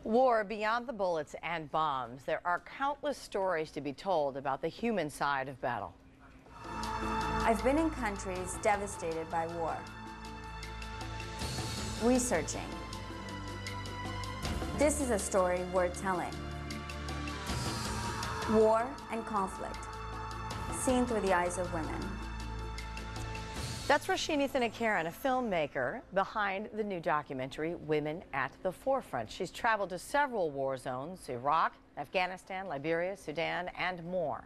War beyond the bullets and bombs. There are countless stories to be told about the human side of battle. I've been in countries devastated by war. Researching. This is a story worth telling. War and conflict, seen through the eyes of women. That's Roshini Thinakaran, a filmmaker behind the new documentary, Women at the Forefront. She's traveled to several war zones, Iraq, Afghanistan, Liberia, Sudan, and more,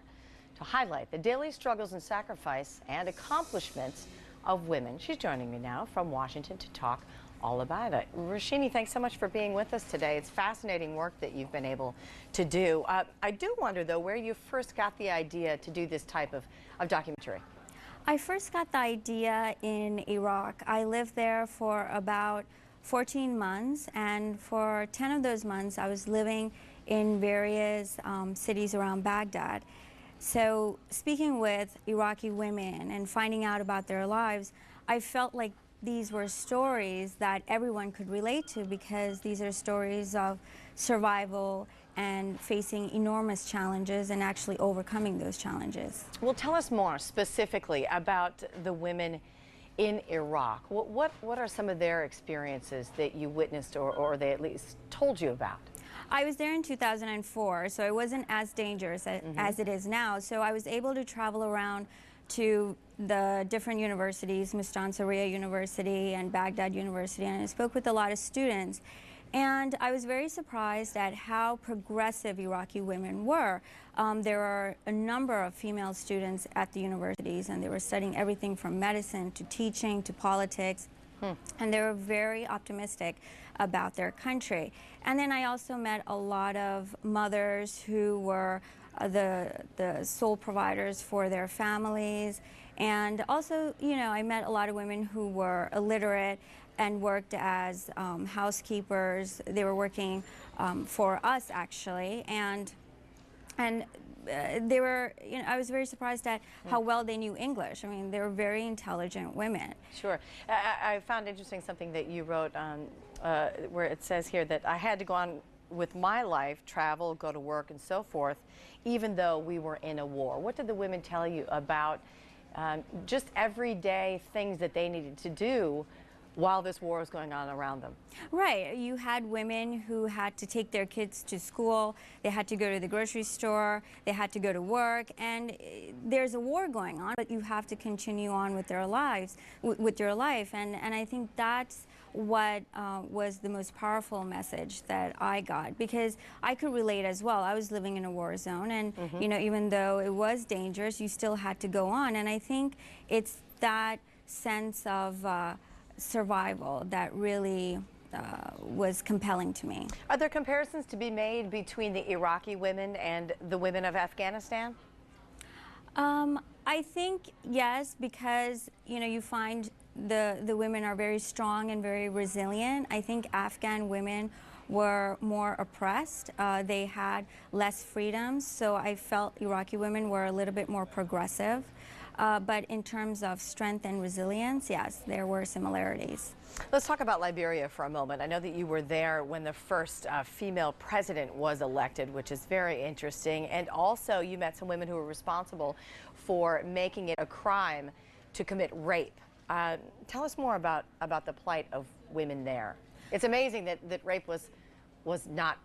to highlight the daily struggles and sacrifice and accomplishments of women. She's joining me now from Washington to talk all about it. Roshini, thanks so much for being with us today. It's fascinating work that you've been able to do. I do wonder, though, where you first got the idea to do this type of documentary. I first got the idea in Iraq. I lived there for about 14 months, and for 10 of those months I was living in various cities around Baghdad. So speaking with Iraqi women and finding out about their lives, I felt like these were stories that everyone could relate to, because these are stories of survival and facing enormous challenges and actually overcoming those challenges. Well, tell us more specifically about the women in Iraq. What are some of their experiences that you witnessed, or they at least told you about? I was there in 2004, so it wasn't as dangerous as it is now. So I was able to travel around to the different universities, Mustansariya University and Baghdad University, and I spoke with a lot of students. And I was very surprised at how progressive Iraqi women were. There are a number of female students at the universities, and they were studying everything from medicine to teaching to politics. And they were very optimistic about their country. And then I also met a lot of mothers who were the sole providers for their families. And also, you know, I met a lot of women who were illiterate and worked as housekeepers. They were working for us, actually, and they were, you know, I was very surprised at how well they knew English. I mean, they were very intelligent women. Sure. I found interesting something that you wrote where it says here that I had to go on with my life, travel, go to work, and so forth, even though we were in a war. What did the women tell you about just everyday things that they needed to do while this war was going on around them? Right. You had women who had to take their kids to school, they had to go to the grocery store, they had to go to work, and there's a war going on, but you have to continue on with their lives, with your life, and I think that's what was the most powerful message that I got, because I could relate as well. I was living in a war zone, and you know, even though it was dangerous, you still had to go on, and I think it's that sense of survival that really was compelling to me. Are there comparisons to be made between the Iraqi women and the women of Afghanistan? I think yes, because you know, you find the women are very strong and very resilient. I think Afghan women were more oppressed. They had less freedoms, so I felt Iraqi women were a little bit more progressive. But in terms of strength and resilience, yes, there were similarities. Let's talk about Liberia for a moment. I know that you were there when the first female president was elected, which is very interesting. And also you met some women who were responsible for making it a crime to commit rape. Tell us more about the plight of women there. It's amazing that rape was not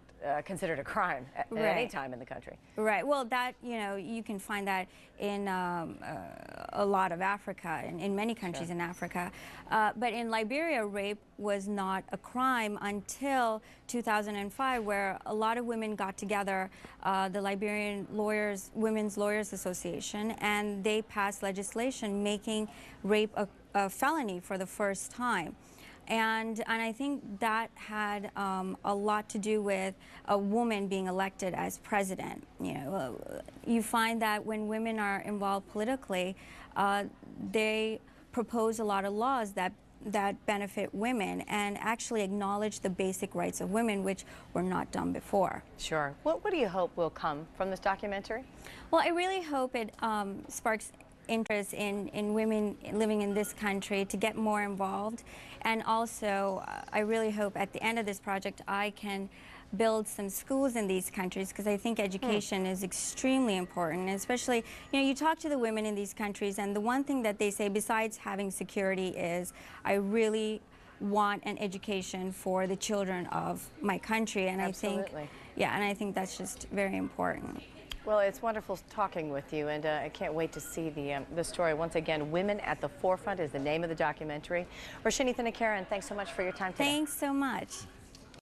considered a crime at any time in the country. Right. Well, that, you know, you can find that in a lot of Africa, in many countries in Africa. But in Liberia, rape was not a crime until 2005, where a lot of women got together, the Liberian Women's Lawyers Association, and they passed legislation making rape a felony for the first time. And I think that had a lot to do with a woman being elected as president. You know, you find that when women are involved politically, they propose a lot of laws that benefit women and actually acknowledge the basic rights of women, which were not done before. Sure. What do you hope will come from this documentary? Well, I really hope it sparks interest in women living in this country to get more involved. And also, I really hope at the end of this project I can build some schools in these countries, because I think education is extremely important, and especially, you talk to the women in these countries, and the one thing that they say besides having security is, I really want an education for the children of my country. And Absolutely. I think that's just very important. Well, it's wonderful talking with you, and I can't wait to see the story. Once again, Women at the Forefront is the name of the documentary. Roshini Thinakaran, thanks so much for your time today. Thanks so much.